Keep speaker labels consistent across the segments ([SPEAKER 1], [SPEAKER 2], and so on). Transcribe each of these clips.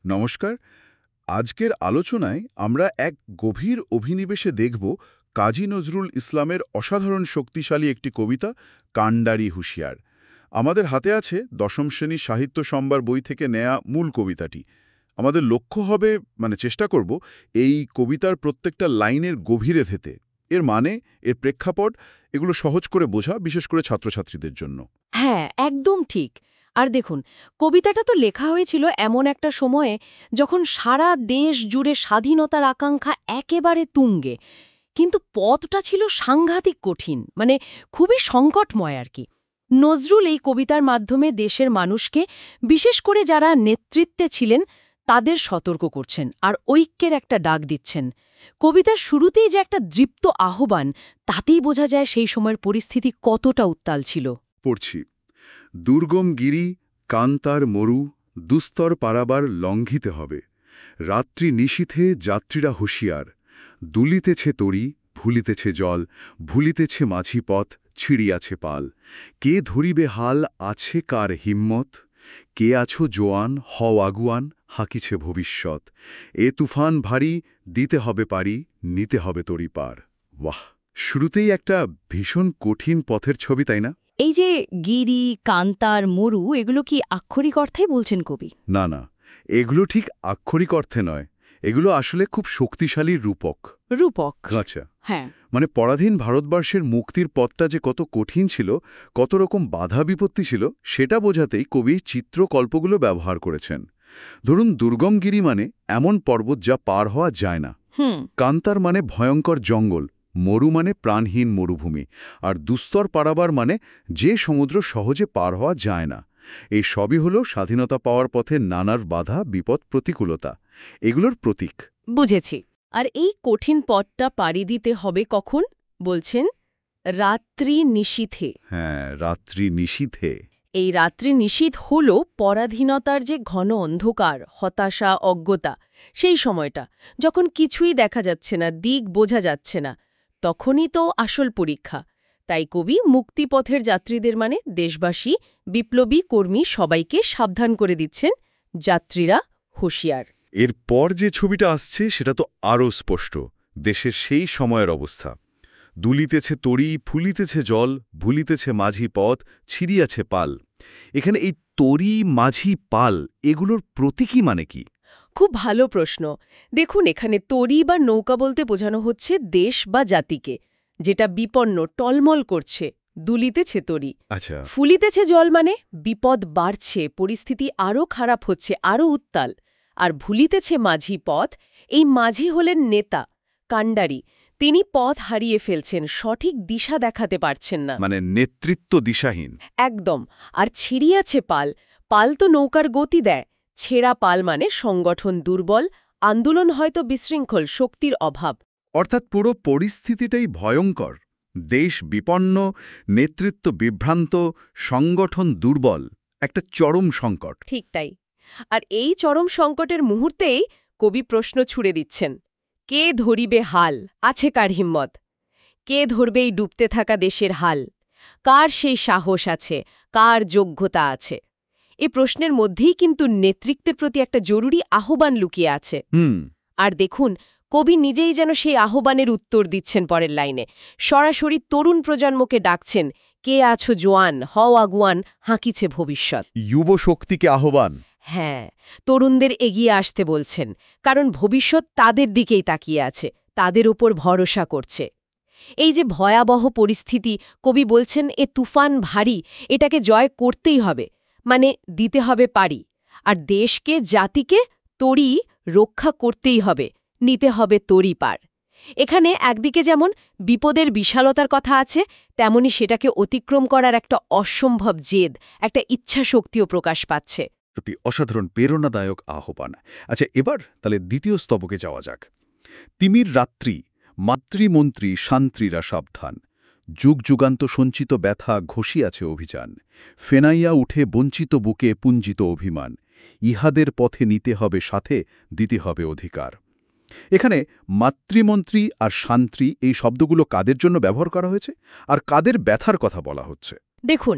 [SPEAKER 1] নমস্কার। আজকের আলোচনায় আমরা এক গভীর অভিনিবেশে দেখব কাজী নজরুল ইসলামের অসাধারণ শক্তিশালী একটি কবিতা কান্ডারি হুঁশিয়ার। আমাদের হাতে আছে দশম শ্রেণী সাহিত্য সম্ভার বই থেকে নেয়া মূল কবিতাটি। আমাদের লক্ষ্য হবে চেষ্টা করব এই কবিতার প্রত্যেকটা লাইনের গভীরে যেতে, এর মানে, এর প্রেক্ষাপট, এগুলো সহজ করে বোঝা, বিশেষ করে ছাত্রছাত্রীদের জন্য।
[SPEAKER 2] হ্যাঁ, একদম ঠিক। আর দেখুন, কবিতাটা তো লেখা হয়েছিল এমন একটা সময়ে যখন সারা দেশ জুড়ে স্বাধীনতার আকাঙ্ক্ষা একেবারে তুঙ্গে, কিন্তু পথটা ছিল সাংঘাতিক কঠিন, খুবই সংকটময় আর কি। নজরুল এই কবিতার মাধ্যমে দেশের মানুষকে, বিশেষ করে যারা নেতৃত্বে ছিলেন, তাদের সতর্ক করছেন আর ঐক্যের একটা ডাক দিচ্ছেন। কবিতার শুরুতেই যে একটা দৃপ্ত আহ্বান, তাতেই বোঝা যায় সেই সময়ের পরিস্থিতি কতটা উত্তাল ছিল।
[SPEAKER 1] পড়ছি। দুর্গম গিরি, কান্তার মরু, দুস্তর পারাবার লঙ্ঘিতে হবে। রাত্রি নিশীথে যাত্রীরা হুঁশিয়ার। দুলিতেছে তরি, ভুলিতেছে জল, ভুলিতেছে মাঝি পথ, ছিড়িয়াছে পাল। কে ধরিবে হাল, আছে কার হিম্মত? কে আছো জোয়ান, হও আগুয়ান, হাঁকিছে ভবিষ্যৎ। এ তুফান ভারী, দিতে হবে পারি, নিতে হবে তরি পার। বাহ! শুরুতেই একটা ভীষণ কঠিন পথের ছবি, তাই না?
[SPEAKER 2] এই যে গিরি, কান্তার, মরু, এগুলো কি আক্ষরিক অর্থে বলছেন কবি?
[SPEAKER 1] না, না, এগুলো ঠিক আক্ষরিক অর্থে নয়। এগুলো আসলে খুব শক্তিশালী রূপক।
[SPEAKER 2] রূপক?
[SPEAKER 1] আচ্ছা।
[SPEAKER 2] হ্যাঁ।
[SPEAKER 1] পরাধীন ভারতবর্ষের মুক্তির পথটা যে কত কঠিন ছিল, কত রকম বাধা বিপত্তি ছিল, সেটা বোঝাতেই কবি চিত্রকল্পগুলো ব্যবহার করেছেন। ধরুন, দুর্গমগিরি মানে এমন পর্বত যা পার হওয়া যায় না। কান্তার মানে ভয়ঙ্কর জঙ্গল, মরু মানে প্রাণহীন মরুভূমি, আর দুস্তর পারাবার মানে যে সমুদ্র সহজে পার হওয়া যায় না। এই সবই হল স্বাধীনতা পাওয়ার পথে নানার বাধা, বিপদ, প্রতিকূলতা, এগুলোর প্রতীক।
[SPEAKER 2] বুঝেছি। আর এই কঠিন পথটা পাড়ি দিতে হবে কখন বলছেন? রাত্রি নিশীথে।
[SPEAKER 1] হ্যাঁ, রাত্রি নিশীথে।
[SPEAKER 2] এই রাত্রি নিশীথ হল পরাধীনতার যে ঘন অন্ধকার, হতাশা, অজ্ঞতা, সেই সময়টা যখন কিছুই দেখা যাচ্ছে না, দিক বোঝা যাচ্ছে না, তখনই তো আসল পরীক্ষা। তাই কবি মুক্তিপথের যাত্রীদের দেশবাসী, বিপ্লবী, কর্মী সবাইকে সাবধান করে দিচ্ছেন, যাত্রীরা হুঁশিয়ার।
[SPEAKER 1] এরপর যে ছবিটা আসছে সেটা তো আরও স্পষ্ট। দেশের সেই সময়ের অবস্থা। দুলিতেছে তরি, ফুলিতেছে জল, ভুলিতেছে মাঝি পথ, ছিড়িয়াছে পাল। এখানে এই তরি, মাঝি, পাল, এগুলোর প্রতীকী মানে কি?
[SPEAKER 2] খুব ভালো প্রশ্ন। দেখুন, এখানে তরি বা নৌকা বলতে বোঝানো হচ্ছে দেশ বা জাতিকে, যেটা বিপন্ন, টলমল করছে। দুলিতেছে তরি।
[SPEAKER 1] আচ্ছা।
[SPEAKER 2] ফুলিতেছে জল মানে বিপদ বাড়ছে, পরিস্থিতি আরও খারাপ হচ্ছে, আরও উত্তাল। আর ভুলিতেছে মাঝি পথ, এই মাঝি হলেন নেতা, কান্ডারি। তিনি পথ হারিয়ে ফেলছেন, সঠিক দিশা দেখাতে পারছেন না,
[SPEAKER 1] নেতৃত্ব দিশাহীন।
[SPEAKER 2] একদম। আর ছিড়িয়াছে পাল, পাল তো নৌকার গতি দেয়। ছেঁড়া পাল মানে সংগঠন দুর্বল, আন্দোলন হয়তো বিশৃঙ্খল, শক্তির অভাব।
[SPEAKER 1] অর্থাৎ পুরো পরিস্থিতিটাই ভয়ঙ্কর। দেশ বিপন্ন, নেতৃত্ব বিভ্রান্ত, সংগঠন দুর্বল, একটা চরম সংকট।
[SPEAKER 2] ঠিক তাই। আর এই চরম সংকটের মুহূর্তেই কবি প্রশ্ন ছুড়ে দিচ্ছেন, কে ধরিবে হাল, আছে কার হিম্মত? কে ধরবে এই ডুবতে থাকা দেশের হাল? কার সেই সাহস আছে, কার যোগ্যতা আছে? এই প্রশ্নের মধ্যেই কিন্তু নেতৃত্বের প্রতি একটা জরুরি আহ্বান লুকিয়ে আছে। আর দেখুন, কবি নিজেই যেন সেই আহ্বানের উত্তর দিচ্ছেন পরের লাইনে। সরাসরি তরুণ প্রজন্মকে ডাকছেন, কে আছো জোয়ান, হও আগুয়ান, হাঁকিছে ভবিষ্যৎ।
[SPEAKER 1] যুব শক্তিকে আহ্বান।
[SPEAKER 2] হ্যাঁ, তরুণদের এগিয়ে আসতে বলছেন, কারণ ভবিষ্যৎ তাদের দিকেই তাকিয়ে আছে, তাদের উপর ভরসা করছে। এই যে ভয়াবহ পরিস্থিতি, কবি বলছেন এ তুফান ভারী, এটাকে জয় করতেই হবে, দিতে হবে পারি। আর দেশকে, জাতিকে তরি রক্ষা করতেই হবে, নিতে হবে তরি পার। এখানে একদিকে যেমন বিপদের বিশালতার কথা আছে, তেমনি সেটাকে অতিক্রম করার একটা অসম্ভব জেদ, একটা ইচ্ছাশক্তিও প্রকাশ পাচ্ছে।
[SPEAKER 1] সত্যি অসাধারণ প্রেরণাদায়ক আহ্বান। আচ্ছা, এবার তাহলে দ্বিতীয় স্তবকে যাওয়া যাক। তিমির রাত্রি, মাতৃমন্ত্রী শান্ত্রীরা সাবধান। যুগ যুগান্ত সঞ্চিত ব্যথা ঘষিয়াছে অভিযান। ফেনাইয়া উঠে বঞ্চিত বুকে পুঞ্জিত অভিমান। ইহাদের পথে নিতে হবে সাথে, দিতে হবে অধিকার। এখানে মাতৃমন্ত্রী আর শান্ত্রী, এই শব্দগুলো কাদের জন্য ব্যবহার করা হয়েছে, আর কাদের ব্যথার কথা বলা হচ্ছে?
[SPEAKER 2] দেখুন,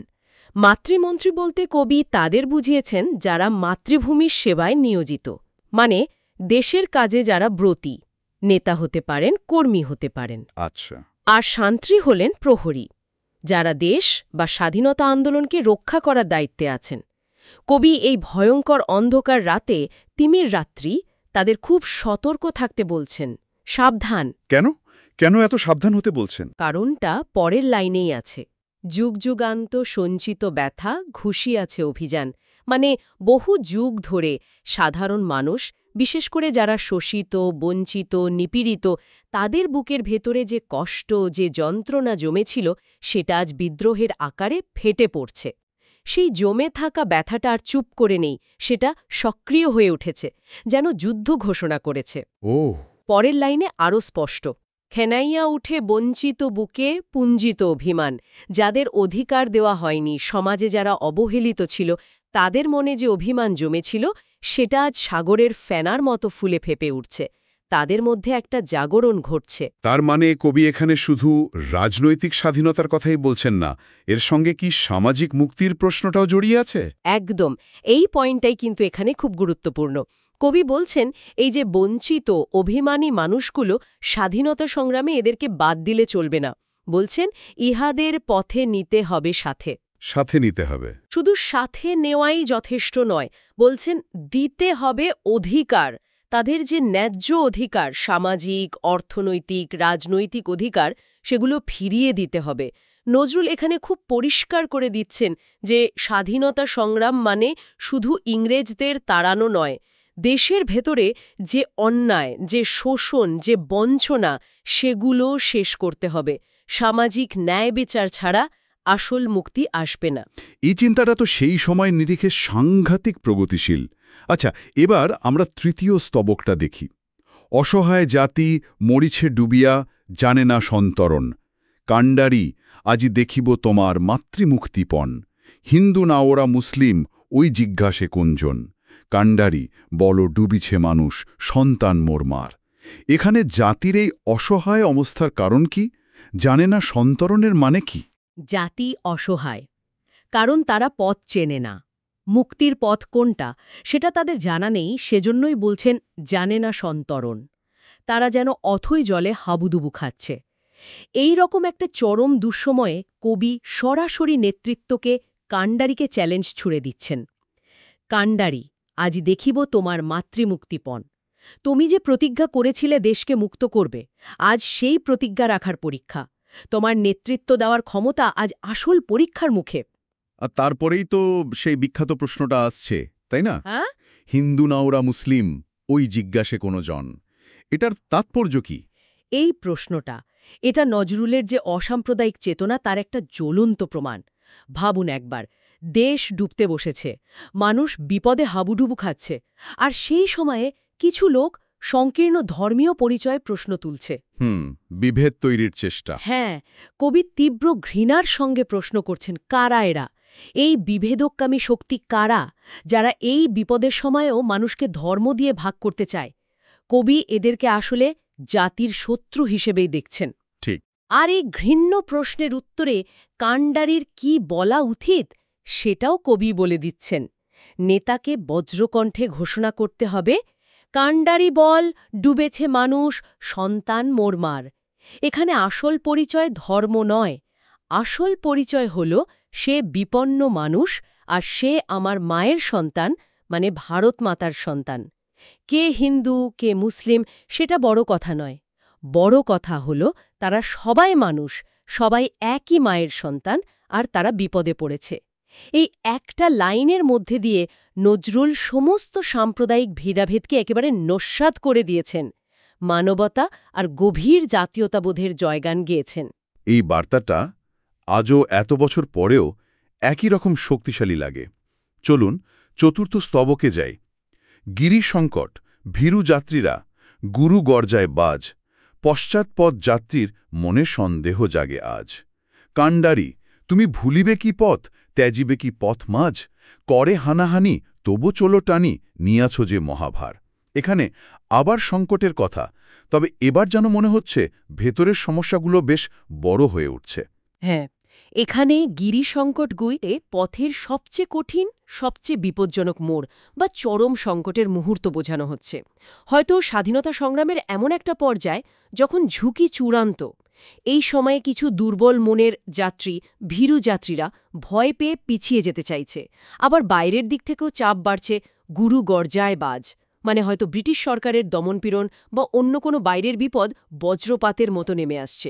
[SPEAKER 2] মাতৃমন্ত্রী বলতে কবি তাদের বুঝিয়েছেন যারা মাতৃভূমির সেবায় নিয়োজিত, মানে দেশের কাজে যারা ব্রতী, নেতা হতে পারেন, কর্মী হতে পারেন।
[SPEAKER 1] আচ্ছা।
[SPEAKER 2] আর শান্ত্রী হলেন প্রহরী, যারা দেশ বা স্বাধীনতা আন্দোলনকে রক্ষা করার দায়িত্বে আছেন। কবি এই ভয়ঙ্কর অন্ধকার রাতে, তিমির রাত্রি, তাদের খুব সতর্ক থাকতে বলছেন। সাবধান।
[SPEAKER 1] কেন কেন এত সাবধান হতে বলছেন?
[SPEAKER 2] কারণটা পরের লাইনেই আছে। যুগ যুগান্ত সঞ্চিত ব্যথা ঘুষিয়াছে অভিযান। মানে বহু যুগ ধরে সাধারণ মানুষ, বিশেষ করে যারা শোষিত, বঞ্চিত, নিপীড়িত, তাদের বুকের ভেতরে যে কষ্ট, যে যন্ত্রণা জমেছিল, সেটা আজ বিদ্রোহের আকারে ফেটে পড়ছে। সেই জমে থাকা ব্যথাটা আর চুপ করে নেই, সেটা সক্রিয় হয়ে উঠেছে, যেন যুদ্ধ ঘোষণা করেছে।
[SPEAKER 1] ও,
[SPEAKER 2] পরের লাইনে আরও স্পষ্ট। খেনাইয়া উঠে বঞ্চিত বুকে পুঞ্জিত অভিমান। যাদের অধিকার দেওয়া হয়নি, সমাজে যারা অবহেলিত ছিল, তাদের মনে যে অভিমান জমেছিল, সেটা আজ সাগরের ফেনার মতো ফুলে ফেপে উঠছে। তাদের মধ্যে একটা জাগরণ ঘটছে।
[SPEAKER 1] তার মানে কবি এখানে শুধু রাজনৈতিক স্বাধীনতার কথাই বলছেন না, এর সঙ্গে কি সামাজিক মুক্তির প্রশ্নটাও জড়িয়ে আছে?
[SPEAKER 2] একদম। এই পয়েন্টটাই কিন্তু এখানে খুব গুরুত্বপূর্ণ। কবি বলছেন, এই যে বঞ্চিত, অভিমানী মানুষগুলো, স্বাধীনতা সংগ্রামে এদেরকে বাদ দিলে চলবে না। বলছেন, ইহাদের পথে নিতে হবে সাথে।
[SPEAKER 1] সাথে নিতে হবে।
[SPEAKER 2] শুধু সাথে নেওয়াই যথেষ্ট নয়, বলছেন দিতে হবে অধিকার। তাদের যে ন্যায্য অধিকার, সামাজিক, অর্থনৈতিক, রাজনৈতিক অধিকার, সেগুলো ফিরিয়ে দিতে হবে। নজরুল এখানে খুব পরিষ্কার করে দিচ্ছেন যে স্বাধীনতা সংগ্রাম মানে শুধু ইংরেজদের তাড়ানো নয়। দেশের ভেতরে যে অন্যায়, যে শোষণ, যে বঞ্চনা, সেগুলো শেষ করতে হবে। সামাজিক ন্যায় বিচার ছাড়া আসল মুক্তি আসবে না।
[SPEAKER 1] এই চিন্তাটা তো সেই সময় নিরিখে সাংঘাতিক প্রগতিশীল। আচ্ছা, এবার আমরা তৃতীয় স্তবকটা দেখি। অসহায় জাতি মরিছে ডুবিয়া, জানে না সন্তরণ। কাণ্ডারি, আজি দেখিব তোমার মাতৃমুক্তিপণ। হিন্দু না ওরা মুসলিম, ওই জিজ্ঞাসে কোনজন। কাণ্ডারি, বল ডুবিছে মানুষ, সন্তান মোরমার। এখানে জাতির এই অসহায় অবস্থার কারণ কি? জানে না সন্তরণের মানে কি?
[SPEAKER 2] জাতি অসহায় কারণ তারা পথ চেনে না। মুক্তির পথ কোনটা সেটা তাদের জানা নেই, সেজন্যই বলছেন জানে না সন্তরণ। তারা যেন অথৈ জলে হাবুডুবু খাচ্ছে। এই রকম একটা চরম দুঃসময়ে কবি সরাসরি নেতৃত্বকে, কাণ্ডারিকে চ্যালেঞ্জ ছুড়ে দিচ্ছেন। কাণ্ডারি, আজ দেখিব তোমার মাতৃমুক্তিপণ। তুমি যে প্রতিজ্ঞা করেছিলে দেশকে মুক্ত করবে, আজ সেই প্রতিজ্ঞা রাখার পরীক্ষা। তোমার নেতৃত্ব দেওয়ার ক্ষমতা আজ আসল পরীক্ষার মুখে।
[SPEAKER 1] আর তারপরেই তো সেই বিখ্যাত প্রশ্নটা আসছে, তাই না?
[SPEAKER 2] হ্যাঁ,
[SPEAKER 1] হিন্দু না ওরা মুসলিম, ওই জিজ্ঞাসে কোনো জন। এটার তাৎপর্য কি?
[SPEAKER 2] এই প্রশ্নটা, এটা নজরুলের যে অসাম্প্রদায়িক চেতনা, তার একটা জ্বলন্ত প্রমাণ। ভাবুন একবার, দেশ ডুবতে বসেছে, মানুষ বিপদে হাবুডুবু খাচ্ছে, আর সেই সময়ে কিছু লোক সংকীর্ণ ধর্মীয় পরিচয়ে প্রশ্ন তুলছে।
[SPEAKER 1] বিভেদ তৈরির চেষ্টা।
[SPEAKER 2] হ্যাঁ, কবি তীব্র ঘৃণার সঙ্গে প্রশ্ন করছেন, কারা এরা? এই বিভেদকামী শক্তি কারা, যারা এই বিপদের সময়েও মানুষকে ধর্ম দিয়ে ভাগ করতে চায়? কবি এদেরকে আসলে জাতির শত্রু হিসেবেই দেখছেন।
[SPEAKER 1] ঠিক।
[SPEAKER 2] আর এই ঘৃণ্য প্রশ্নের উত্তরে কাণ্ডারির কি বলা উচিত, সেটাও কবি বলে দিচ্ছেন। নেতাকে বজ্রকণ্ঠে ঘোষণা করতে হবে, কাণ্ডারি বল, ডুবেছে মানুষ, সন্তান মোরমার। এখানে আসল পরিচয় ধর্ম নয়, আসল পরিচয় হল সে বিপন্ন মানুষ, আর সে আমার মায়ের সন্তান, মানে ভারত মাতার সন্তান। কে হিন্দু, কে মুসলিম, সেটা বড় কথা নয়। বড় কথা হল তারা সবাই মানুষ, সবাই একই মায়ের সন্তান, আর তারা বিপদে পড়েছে। এই একটা লাইনের মধ্যে দিয়ে নজরুল সমস্ত সাম্প্রদায়িক ভিড়াভেদকে একেবারে নস্যাৎ করে দিয়েছেন। মানবতা আর গভীর জাতীয়তাবোধের জয়গান গেয়েছেন।
[SPEAKER 1] এই বার্তাটা আজও এত বছর পরেও একই রকম শক্তিশালী লাগে। চলুন চতুর্থ স্তবকে যাই। গিরি সংকট, ভীরু যাত্রীরা, গুরু গর্জায় বাজ, পশ্চাৎপদ যাত্রীর মনে সন্দেহ জাগে আজ। কাণ্ডারি, তুমি ভুলিবে কি পথ, ত্যাজিবে কি পথ মাঝ, করে হানাহানি তবু চলো টানি, নিয়াছ যে মহাভার। এখানে আবার সংকটের কথা, তবে এবার যেন মনে হচ্ছে ভেতরের সমস্যাগুলো বেশ বড় হয়ে উঠছে।
[SPEAKER 2] হ্যাঁ, এখানে গিরিসংকট গুইতে পথের সবচেয়ে কঠিন, সবচেয়ে বিপজ্জনক মোড় বা চরম সংকটের মুহূর্ত বোঝানো হচ্ছে। হয়তো স্বাধীনতা সংগ্রামের এমন একটা পর্যায় যখন ঝুঁকি চূড়ান্ত। এই সময়ে কিছু দুর্বল মনের যাত্রী, ভীরু যাত্রীরা ভয় পেয়ে পিছিয়ে যেতে চাইছে। আবার বাইরের দিক থেকেও চাপ বাড়ছে, গুরু গর্জায় বাজ। মানে হয়তো ব্রিটিশ সরকারের দমনপীড়ন বা অন্য কোনো বাইরের বিপদ বজ্রপাতের মতো নেমে আসছে।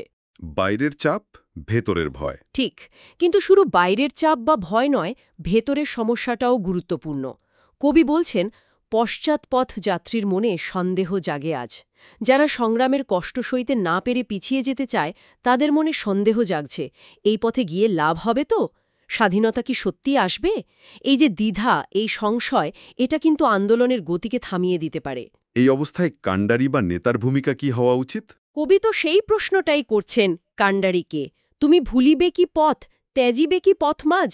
[SPEAKER 1] বাইরের চাপ, ভেতরের ভয়।
[SPEAKER 2] ঠিক, কিন্তু শুধু বাইরের চাপ বা ভয় নয়, ভেতরের সমস্যাটাও গুরুত্বপূর্ণ। কবি বলছেন, পশ্চাৎপথ যাত্রীর মনে সন্দেহ জাগে আজ। যারা সংগ্রামের কষ্ট সইতে না পেরে পিছিয়ে যেতে চায়, তাদের মনে সন্দেহ জাগছে, এই পথে গিয়ে লাভ হবে তো? স্বাধীনতা কি সত্যি আসবে? এই যে দ্বিধা, এই সংশয়, এটা কিন্তু আন্দোলনের গতিকে থামিয়ে দিতে পারে।
[SPEAKER 1] এই অবস্থায় কাণ্ডারি বা নেতার ভূমিকা কি হওয়া উচিত?
[SPEAKER 2] কবি তো সেই প্রশ্নটাই করছেন কাণ্ডারিকে। তুমি ভুলিবে কি পথ, ত্যাজিবে কি পথ মাঝ?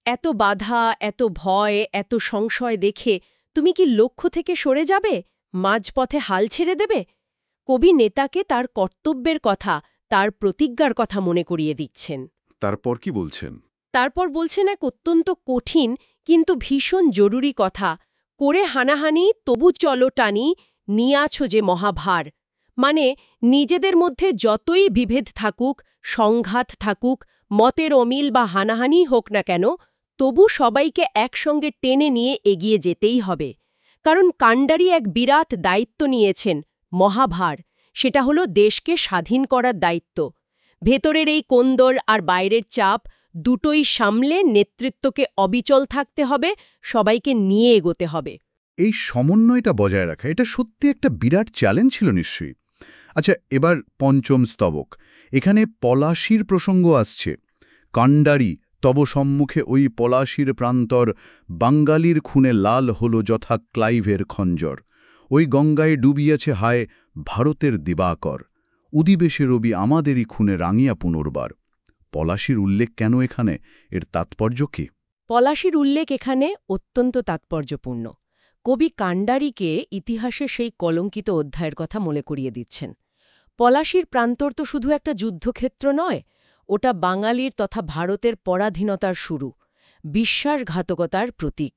[SPEAKER 2] এত বাধা, এত ভয়, এত সংশয় দেখে তুমি কি লক্ষ্য থেকে সরে যাবে, মাঝপথে হাল ছেড়ে দেবে? কবি নেতাকে তার কর্তব্যের কথা, তার প্রতিজ্ঞার কথা মনে করিয়ে দিচ্ছেন।
[SPEAKER 1] তারপর কি বলছেন?
[SPEAKER 2] তারপর বলছেন এক অত্যন্ত কঠিন কিন্তু ভীষণ জরুরি কথা, করে হানাহানি তবু চলো টানি, নিয়ে আছো যে মহাভার। মানে নিজেদের মধ্যে যতই বিভেদ থাকুক, সংঘাত থাকুক, মতের অমিল বা হানাহানি হোক না কেন, তবু সবাইকে একসঙ্গে টেনে নিয়ে এগিয়ে যেতেই হবে। কারণ কাণ্ডারি এক বিরাট দায়িত্ব নিয়েছেন, মহাভার। সেটা হলো দেশকে স্বাধীন করার দায়িত্ব। ভেতরের এই কোন্দল আর বাইরের চাপ দুটোই সামলে নেতৃত্বকে অবিচল থাকতে হবে, সবাইকে নিয়ে এগোতে হবে।
[SPEAKER 3] এই সমন্বয়টা বজায় রাখা, এটা সত্যি একটা বিরাট চ্যালেঞ্জ ছিল নিশ্চয়ই। আচ্ছা, এবার পঞ্চম স্তবক। এখানে পলাশির প্রসঙ্গ আসছে। কাণ্ডারি তব সম্মুখে ওই পলাশির প্রান্তর, বাঙ্গালির খুনে লাল হলো যথা ক্লাইভের খঞ্জর। ওই গঙ্গায় ডুবিয়াছে হায় ভারতের দিবাকর, উদিবেশে রবি আমাদেরই খুনে রাঙিয়া পুনর্বার। পলাশির উল্লেখ কেন এখানে? এর তাৎপর্য কি?
[SPEAKER 2] পলাশির উল্লেখ এখানে অত্যন্ত তাৎপর্যপূর্ণ। কবি কাণ্ডারিকে ইতিহাসে সেই কলঙ্কিত অধ্যায়ের কথা মনে করিয়ে দিচ্ছেন। পলাশির প্রান্তর তো শুধু একটা যুদ্ধক্ষেত্র নয়, ওটা বাঙালির তথা ভারতের পরাধীনতার শুরু, বিশ্বাসঘাতকতার প্রতীক।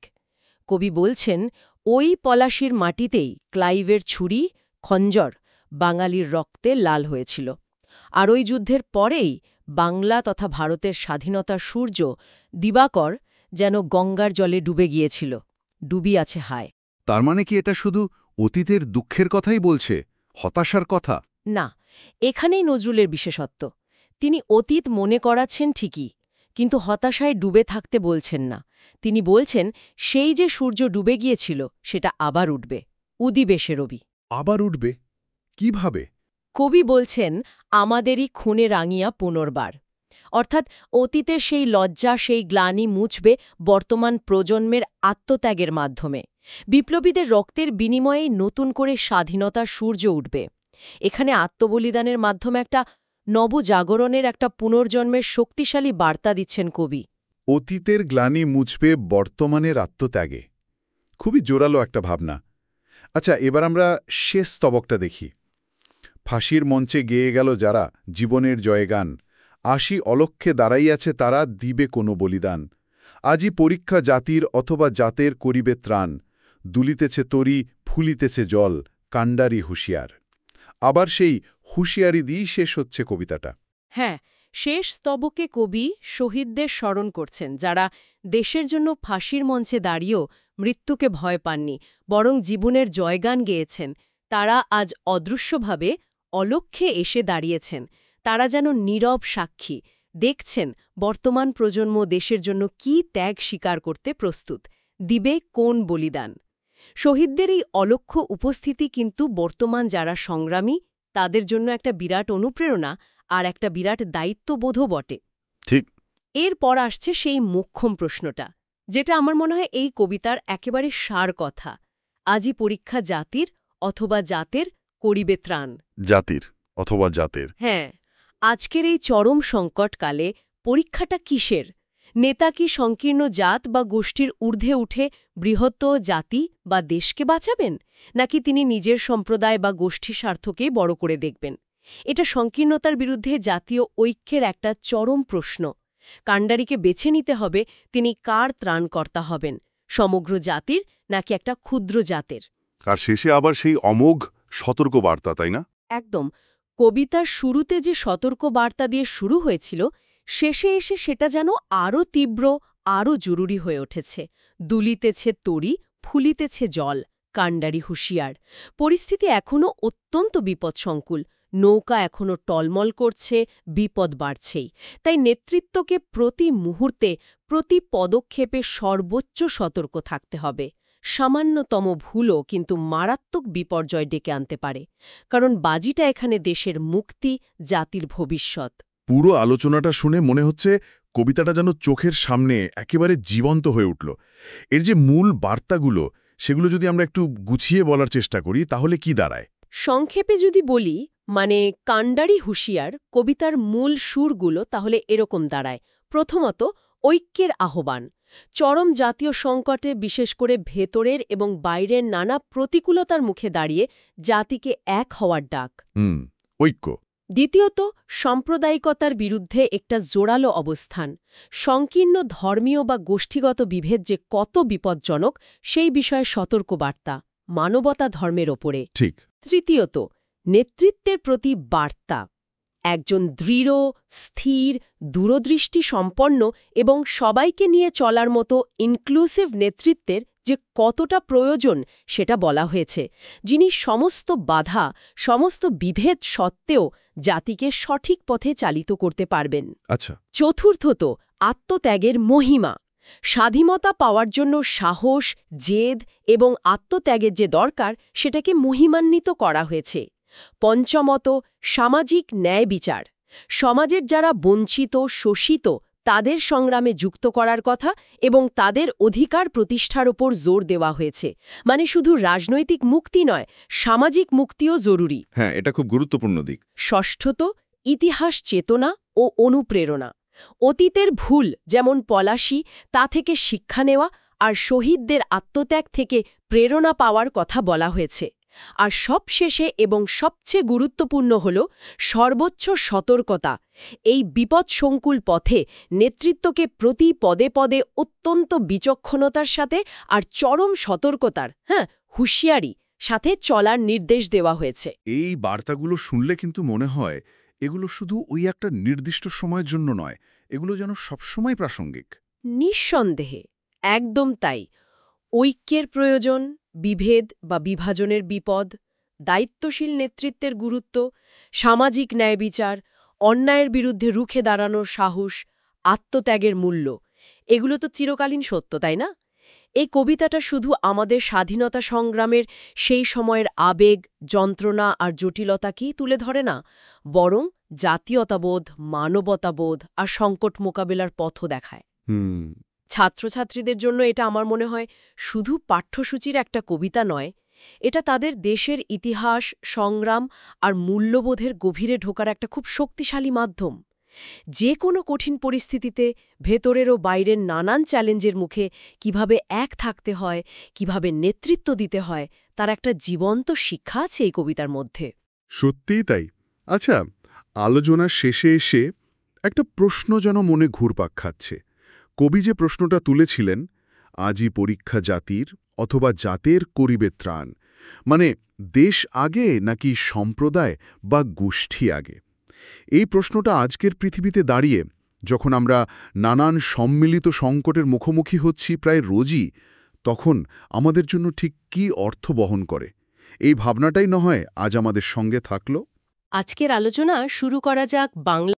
[SPEAKER 2] কবি বলছেন, ওই পলাশির মাটিতেই ক্লাইভের ছুরি, খঞ্জর বাঙালির রক্তে লাল হয়েছিল। আর ওই যুদ্ধের পরেই বাংলা তথা ভারতের স্বাধীনতার সূর্য দিবাকর যেন গঙ্গার জলে ডুবে গিয়েছিল, ডুবি আছে হায়।
[SPEAKER 1] তার মানে কি এটা শুধু অতীতের দুঃখের কথাই বলছে, হতাশার কথা?
[SPEAKER 2] না, এখানেই নজরুলের বিশেষত্ব। তিনি অতীত মনে করাচ্ছেন ঠিকই, কিন্তু হতাশায় ডুবে থাকতে বলছেন না। তিনি বলছেন, সেই যে সূর্য ডুবে গিয়েছিল সেটা আবার উঠবে, উদিবেশে রবি।
[SPEAKER 1] আবার উঠবে? কিভাবে?
[SPEAKER 2] কবি বলছেন, আমাদেরই খুনে রাঙিয়া পুনর্বার। অর্থাৎ অতীতের সেই লজ্জা, সেই গ্লানি মুছবে বর্তমান প্রজন্মের আত্মত্যাগের মাধ্যমে। বিপ্লবীদের রক্তের বিনিময়েই নতুন করে স্বাধীনতার সূর্য উঠবে। এখানে আত্মবলিদানের মাধ্যমে একটা নবজাগরণের, একটা পুনর্জন্মের শক্তিশালী বার্তা দিচ্ছেন কবি।
[SPEAKER 1] অতীতের গ্লানি মুছবে বর্তমানের আত্মত্যাগে। খুবই জোরালো একটা ভাবনা। আচ্ছা, এবার আমরা শেষ স্তবকটা দেখি। ফাঁসির মঞ্চে গেয়ে গেল যারা জীবনের জয়গান, আসি অলক্ষ্যে দাঁড়াইয়াছে তারা, দিবে কোনো বলিদান। আজি পরীক্ষা জাতির অথবা জাতের করিবে ত্রাণ, দুলিতেছে তরি, ফুলিতেছে জল, কাণ্ডারি হুঁশিয়ার। আবার সেই হুঁশিয়ারি দিয়েই শেষ হচ্ছে কবিতাটা।
[SPEAKER 2] হ্যাঁ, শেষ স্তবকে কবি শহীদদের স্মরণ করছেন, যারা দেশের জন্য ফাঁসির মঞ্চে দাঁড়িয়েও মৃত্যুকে ভয় পাননি, বরং জীবনের জয়গান গেয়েছেন। তারা আজ অদৃশ্যভাবে অলক্ষ্যে এসে দাঁড়িয়েছেন। তারা যেন নীরব সাক্ষী, দেখছেন বর্তমান প্রজন্ম দেশের জন্য কি ত্যাগ স্বীকার করতে প্রস্তুত, দিবে কোন বলিদান। শহীদদের এই অলক্ষ্য উপস্থিতি কিন্তু বর্তমান যারা সংগ্রামী, তাদের জন্য একটা বিরাট অনুপ্রেরণা আর একটা বিরাট দায়িত্ববোধও বটে।
[SPEAKER 1] ঠিক।
[SPEAKER 2] এরপর আসছে সেই মোক্ষম প্রশ্নটা, যেটা আমার মনে হয় এই কবিতার একেবারে সার কথা। আজি পরীক্ষা জাতির অথবা জাতের করিবে ত্রাণ।
[SPEAKER 1] জাতির অথবা জাতের।
[SPEAKER 2] হ্যাঁ, আজকের এই চরম সংকটকালে পরীক্ষাটা কিসের? নেতা কি সংকীর্ণ জাত বা গোষ্ঠীর ঊর্ধ্বে উঠে বৃহত্তর জাতি বা দেশকে বাঁচাবেন, নাকি তিনি নিজের সম্প্রদায় বা গোষ্ঠী স্বার্থকেই বড় করে দেখবেন? এটা সংকীর্ণতার বিরুদ্ধে জাতীয় ঐক্যের একটা চরম প্রশ্ন। কান্ডারিকে বেছে নিতে হবে তিনি কার ত্রাণকর্তা হবেন, সমগ্র জাতির নাকি একটা ক্ষুদ্র জাতের।
[SPEAKER 1] আর শেষে আবার সেই অমোঘ সতর্ক বার্তা, তাই না?
[SPEAKER 2] একদম। কবিতার শুরুতে যে সতর্ক বার্তা দিয়ে শুরু হয়েছিল, শেষে এসে সেটা যেন আরও তীব্র, আরও জরুরি হয়ে উঠেছে। দুলিতেছে তরি, ফুলিতেছে জল, কান্ডারি হুঁশিয়ার। পরিস্থিতি এখনও অত্যন্ত বিপদসংকুল, নৌকা এখনও টলমল করছে, বিপদ বাড়ছেই। তাই নেতৃত্বকে প্রতি মুহূর্তে, প্রতি পদক্ষেপে সর্বোচ্চ সতর্ক থাকতে হবে। সামান্যতম ভুলও কিন্তু মারাত্মক বিপর্যয় ডেকে আনতে পারে, কারণ বাজিটা এখানে দেশের মুক্তি, জাতির ভবিষ্যৎ।
[SPEAKER 4] পুরো আলোচনাটা শুনে মনে হচ্ছে কবিতাটা যেন চোখের সামনে একেবারে জীবন্ত হয়ে উঠল। এর যে মূল বার্তাগুলো, সেগুলো যদি আমরা একটু গুছিয়ে বলার চেষ্টা করি তাহলে কি দাঁড়ায়?
[SPEAKER 2] সংক্ষেপে যদি বলি, মানে কান্ডারি হুঁশিয়ার কবিতার মূল সুরগুলো তাহলে এরকম দাঁড়ায়। প্রথমত, ঐক্যের আহ্বান। চরম জাতীয় সংকটে, বিশেষ করে ভেতরের এবং বাইরের নানা প্রতিকূলতার মুখে দাঁড়িয়ে জাতিকে এক হওয়ার ডাক।
[SPEAKER 4] ঐক্য।
[SPEAKER 2] দ্বিতীয়ত, সাম্প্রদায়িকতার বিরুদ্ধে একটা জোরালো অবস্থান। সংকীর্ণ ধর্মীয় বা গোষ্ঠীগত বিভেদ যে কত বিপজ্জনক, সেই বিষয়ে সতর্কবার্তা, মানবতা ধর্মের ওপরে।
[SPEAKER 4] ঠিক।
[SPEAKER 2] তৃতীয়ত, নেতৃত্বের প্রতি বার্তা। একজন দৃঢ়, স্থির, দূরদৃষ্টি সম্পন্ন এবং সবাইকে নিয়ে চলার মতো ইনক্লুসিভ নেতৃত্বের যে কতটা প্রয়োজন সেটা বলা হয়েছে, যিনি সমস্ত বাধা, সমস্ত বিভেদ সত্ত্বেও জাতিকে সঠিক পথে চালিত করতে পারবেন।
[SPEAKER 4] আচ্ছা।
[SPEAKER 2] চতুর্থত, আত্মত্যাগের মহিমা। স্বাধীনতা পাওয়ার জন্য সাহস, জেদ এবং আত্মত্যাগের যে দরকার, সেটাকে মহিমান্বিত করা হয়েছে। পঞ্চমত, সামাজিক ন্যায় বিচার। সমাজের যারা বঞ্চিত, শোষিত, তাদের সংগ্রামে যুক্ত করার কথা এবং তাদের অধিকার প্রতিষ্ঠার ওপর জোর দেওয়া হয়েছে। মানে শুধু রাজনৈতিক মুক্তি নয়, সামাজিক মুক্তিও জরুরি।
[SPEAKER 4] হ্যাঁ, এটা খুব গুরুত্বপূর্ণ দিক।
[SPEAKER 2] ষষ্ঠত, ইতিহাস চেতনা ও অনুপ্রেরণা। অতীতের ভুল, যেমন পলাশী, তা থেকে শিক্ষা নেওয়া আর শহীদদের আত্মত্যাগ থেকে প্রেরণা পাওয়ার কথা বলা হয়েছে। আর সবশেষে এবং সবচেয়ে গুরুত্বপূর্ণ হল সর্বোচ্চ সতর্কতা। এই বিপদসংকুল পথে নেতৃত্বকে প্রতি পদে পদে অত্যন্ত বিচক্ষণতার সাথে আর চরম সতর্কতার, হুঁশিয়ারি সাথে চলার নির্দেশ দেওয়া হয়েছে।
[SPEAKER 4] এই বার্তাগুলো শুনলে কিন্তু মনে হয় এগুলো শুধু ওই একটা নির্দিষ্ট সময়ের জন্য নয়, এগুলো যেন সবসময় প্রাসঙ্গিক।
[SPEAKER 2] নিঃসন্দেহে, একদম তাই। ঐক্যের প্রয়োজন, বিভেদ বা বিভাজনের বিপদ, দায়িত্বশীল নেতৃত্বের গুরুত্ব, সামাজিক ন্যায় বিচার, অন্যায়ের বিরুদ্ধে রুখে দাঁড়ানোর সাহস, আত্মত্যাগের মূল্য, এগুলো তো চিরকালীন সত্য, তাই না? এই কবিতাটা শুধু আমাদের স্বাধীনতা সংগ্রামের সেই সময়ের আবেগ, যন্ত্রণা আর জটিলতাকেই তুলে ধরে না, বরং জাতীয়তাবোধ, মানবতাবোধ আর সংকট মোকাবেলার পথও দেখায়। ছাত্রছাত্রীদের জন্য এটা আমার মনে হয় শুধু পাঠ্যসূচির একটা কবিতা নয়, এটা তাদের দেশের ইতিহাস, সংগ্রাম আর মূল্যবোধের গভীরে ঢোকার একটা খুব শক্তিশালী মাধ্যম। যে কোনো কঠিন পরিস্থিতিতে, ভেতরের ও বাইরের নানান চ্যালেঞ্জের মুখে কিভাবে এক থাকতে হয়, কিভাবে নেতৃত্ব দিতে হয়, তার একটা জীবন্ত শিক্ষা আছে এই কবিতার মধ্যে।
[SPEAKER 1] সত্যিই তাই। আচ্ছা, আলোচনার শেষে এসে একটা প্রশ্ন যেন মনে ঘুরপাক খাচ্ছে। কবি যে প্রশ্নটা তুলেছিলেন, আজই পরীক্ষা জাতির অথবা জাতের করিবে ত্রাণ, মানে দেশ আগে নাকি সম্প্রদায় বা গোষ্ঠী আগে? এই প্রশ্নটা আজকের পৃথিবীতে দাঁড়িয়ে, যখন আমরা নানান সম্মিলিত সংকটের মুখোমুখি হচ্ছি প্রায় রোজই, তখন আমাদের জন্য ঠিক কী অর্থ বহন করে? এই ভাবনাটাই না হয় আজ আমাদের সঙ্গে থাকলো।
[SPEAKER 2] আজকের আলোচনা শুরু করা যাক বাংলা